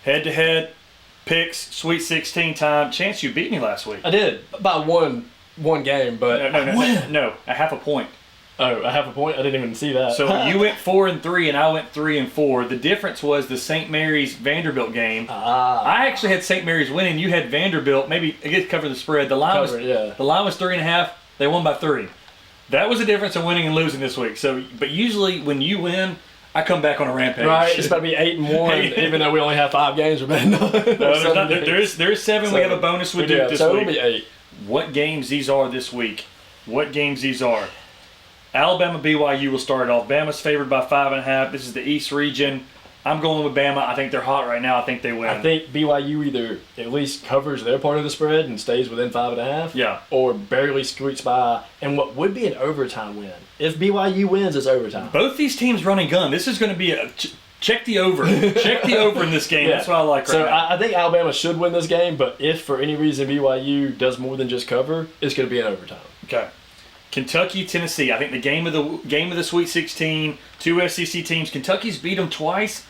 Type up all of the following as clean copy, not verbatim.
Head-to-head, picks, Sweet 16 time. Chance, you beat me last week. I did by one game, but No, a half a point. Oh, a half a point? I didn't even see that. So you went 4-3, and I went 3-4. The difference was the St. Mary's Vanderbilt game. I actually had St. Mary's winning. You had Vanderbilt. Maybe I guess cover the spread. The line was 3.5. They won by 3. That was the difference in winning and losing this week. So, but usually when you win, I come back on a rampage. Right, it's about to be 8-1, even though we only have 5 games remaining. There is 7. We have a bonus with Duke this so week. It'll be 8. What games these are this week? Alabama, BYU will start it off. Bama's favored by 5.5. This is the East region. I'm going with Bama. I think they're hot right now. I think they win. I think BYU either at least covers their part of the spread and stays within 5.5. Yeah. Or barely squeaks by, and what would be an overtime win. If BYU wins, it's overtime. Both these teams run and gun. This is going to be a check the over. Check the over in this game. Yeah. That's what I like right now. I think Alabama should win this game, but if for any reason BYU does more than just cover, it's going to be an overtime. Okay. Kentucky, Tennessee. I think the game of the Sweet 16, 2 SEC teams. Kentucky's beat them twice.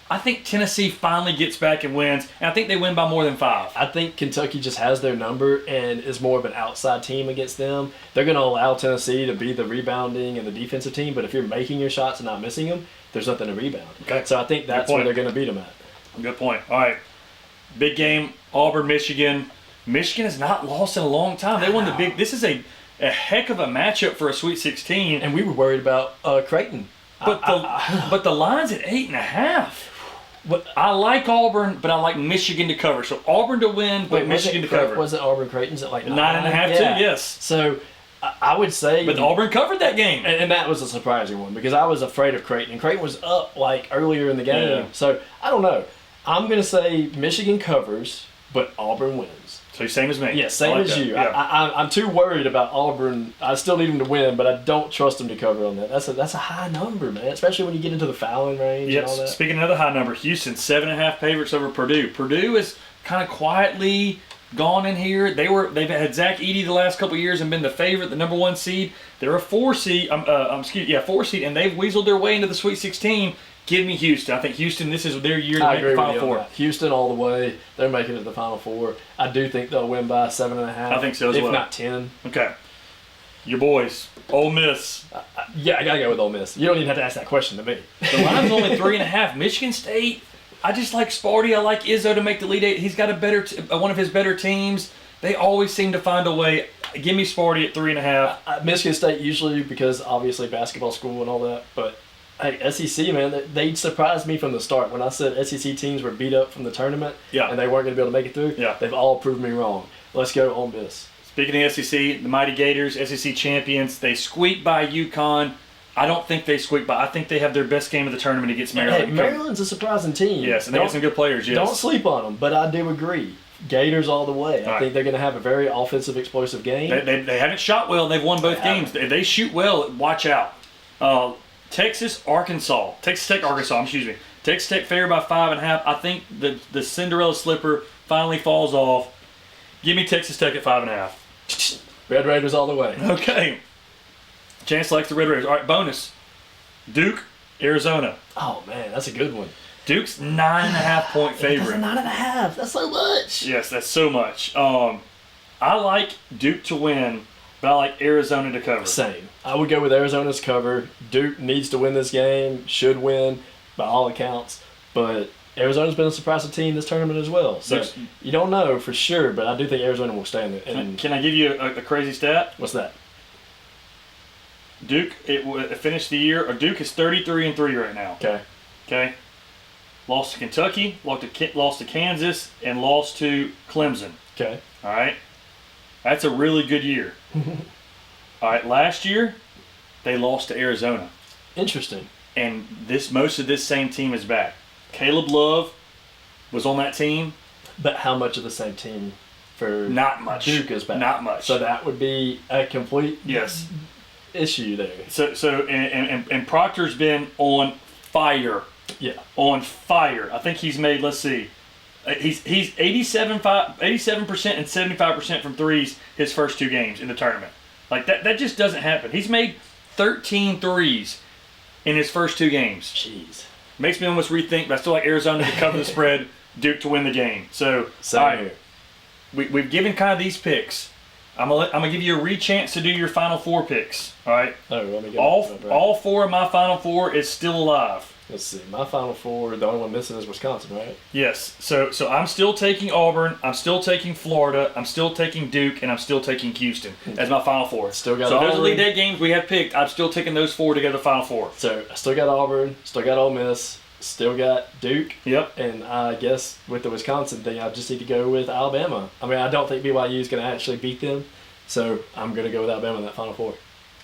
I think Tennessee finally gets back and wins, and I think they win by more than 5. I think Kentucky just has their number and is more of an outside team against them. They're going to allow Tennessee to be the rebounding and the defensive team, but if you're making your shots and not missing them, there's nothing to rebound. Okay. So I think that's where they're going to beat them at. Good point. All right. Big game, Auburn, Michigan. Michigan has not lost in a long time. They won the big – this is a heck of a matchup for a Sweet 16. And we were worried about Creighton. But the line's at 8.5. I like Auburn, but I like Michigan to cover. So Auburn to win, but Michigan to cover. Was it Auburn Creighton's at like 9.5 too? Yes. So I would say. But Auburn covered that game. And that was a surprising one because I was afraid of Creighton. And Creighton was up like earlier in the game. Yeah. So I don't know. I'm going to say Michigan covers, but Auburn wins. So same as me. Yeah, same as you. Yeah. I'm too worried about Auburn. I still need them to win, but I don't trust them to cover on that. That's a high number, man, especially when you get into the fouling range and all that. Speaking of another high number, Houston, 7.5 favorites over Purdue. Purdue is kind of quietly gone in here. They've had Zach Edey the last couple of years and been the favorite, the number 1 seed. They're a 4 seed, 4 seed, and they've weaseled their way into the Sweet 16. Give me Houston. I think Houston, this is their year to make the Final Four. Houston all the way. They're making it to the Final Four. I do think they'll win by 7.5. I think so as well. If not 10. Okay. Your boys, Ole Miss. Yeah, I got to go with Ole Miss. You don't even have to ask that question to me. The line's only 3.5. Michigan State, I just like Sparty. I like Izzo to make the lead 8. He's got one of his better teams. They always seem to find a way. Give me Sparty at 3.5. Michigan State usually because obviously basketball school and all that, but hey, SEC, man, they surprised me from the start. When I said SEC teams were beat up from the tournament and they weren't going to be able to make it through, they've all proved me wrong. Let's go Ole Miss. Speaking of SEC, the Mighty Gators, SEC champions, they squeaked by UConn. I don't think they squeaked by. I think they have their best game of the tournament against Maryland. Hey, Maryland's a surprising team. Yes, and they got some good players, yes. Don't sleep on them, but I do agree. Gators all the way. I think they're going to have a very offensive, explosive game. They haven't shot well. They've won both games. If they shoot well, watch out. Texas Tech, Arkansas, Texas Tech favored by 5.5. I think the Cinderella slipper finally falls off. Give me Texas Tech at 5.5. Red Raiders all the way. Okay. Chance likes the Red Raiders. All right, bonus. Duke, Arizona. Oh, man, that's a good one. Duke's 9.5-point favorite. That's 9.5. That's so much. Yes, that's so much. I like Duke to win, but I like Arizona to cover. Same. I would go with Arizona's cover. Duke needs to win this game, should win by all accounts, but Arizona's been a surprising team this tournament as well. So you don't know for sure, but I do think Arizona will stay in it. Can I give you a crazy stat? What's that? Duke finished the year. Duke is 33-3 right now. Okay. Lost to Kentucky, lost to Kansas, and lost to Clemson. Okay. All right. That's a really good year. All right. Last year, they lost to Arizona. Interesting. And most of this same team is back. Caleb Love was on that team. But how much of the same team for not much? Duke is back. Not much. So that would be a complete issue there. And Proctor's been on fire. Yeah. On fire. I think he's made, let's see, he's 87% and 75% from threes his first 2 games in the tournament. Like, that just doesn't happen. He's made 13 threes in his first 2 games. Jeez. Makes me almost rethink, but I still like Arizona to cover the spread. Duke to win the game. So, same all right, here. We've given kind of these picks. I'm gonna give you a re-chance to do your Final Four picks. All right. Oh, let me get all 4 of my Final Four is still alive. Let's see. My Final Four, the only one missing is Wisconsin, right? Yes. So I'm still taking Auburn. I'm still taking Florida. I'm still taking Duke, and I'm still taking Houston as my Final Four. Still got so Auburn. Those Elite Eight games we have picked. I'm still taking those 4 to go to the Final Four. So I still got Auburn. Still got Ole Miss. Still got Duke. Yep. And I guess with the Wisconsin thing, I just need to go with Alabama. I mean, I don't think BYU is going to actually beat them, so I'm going to go with Alabama in that Final Four.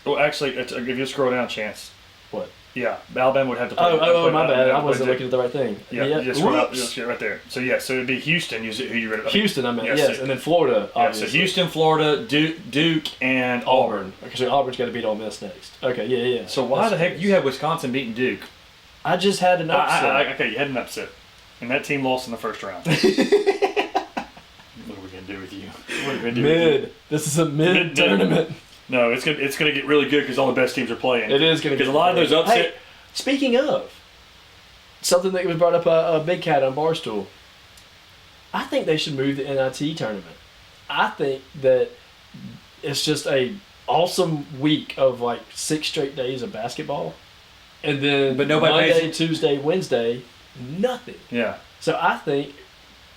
Well, actually, if you scroll down, Chance. What? Yeah, Alabama would have to play. Oh, my bad. I wasn't looking at the right thing. Yeah, just scroll up, just right there. So, so it'd be Houston, who you read about. Houston, I meant, yes. And then Florida, obviously. So Houston, Florida, Duke, and Auburn. Okay, so Auburn's got to beat Ole Miss next. Okay, yeah. So why the heck you had Wisconsin beating Duke? I just had an upset. Okay, you had an upset. And that team lost in the first round. What are we going to do with you? What are we going to do with you? This is a mid tournament. No, it's gonna get really good because all the best teams are playing. It is gonna get because a lot of those upset. Hey, speaking of something that was brought up a Big Cat on Barstool, I think they should move the NIT tournament. I think that it's just a awesome week of like 6 straight days of basketball, and then Monday, Tuesday, Wednesday, nothing. Yeah. So I think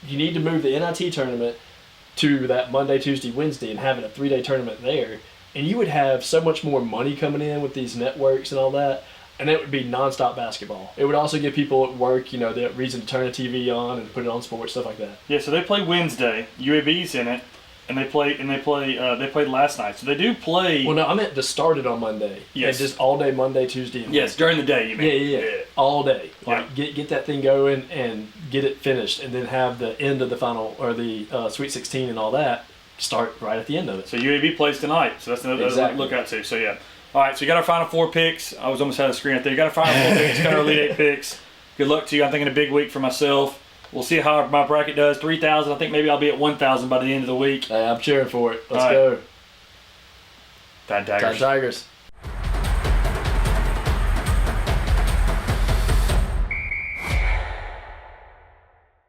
you need to move the NIT tournament to that Monday, Tuesday, Wednesday, and having a 3-day tournament there. And you would have so much more money coming in with these networks and all that, and it would be nonstop basketball. It would also give people at work, the reason to turn the TV on and put it on sports, stuff like that. Yeah, so they play Wednesday. UAB's in it, and they played last night. So they do play. Well, no, I meant to start it on Monday. Yes. And just all day Monday, Tuesday, and Wednesday. Yes, during the day. You mean? Yeah. All day. Like get that thing going and get it finished, and then have the end of the final or the Sweet 16 and all that start right at the end of it. So UAB plays tonight, so that's another to look out to. So yeah. All right, so you got our Final Four picks. I was almost out of the screen right there. You got our Final Four picks, got our Elite Eight picks. Good luck to you. I'm thinking a big week for myself. We'll see how my bracket does. 3,000. I think maybe I'll be at 1,000 by the end of the week. Hey, I'm cheering for it. Let's go. Tide Tigers. Tide Tigers.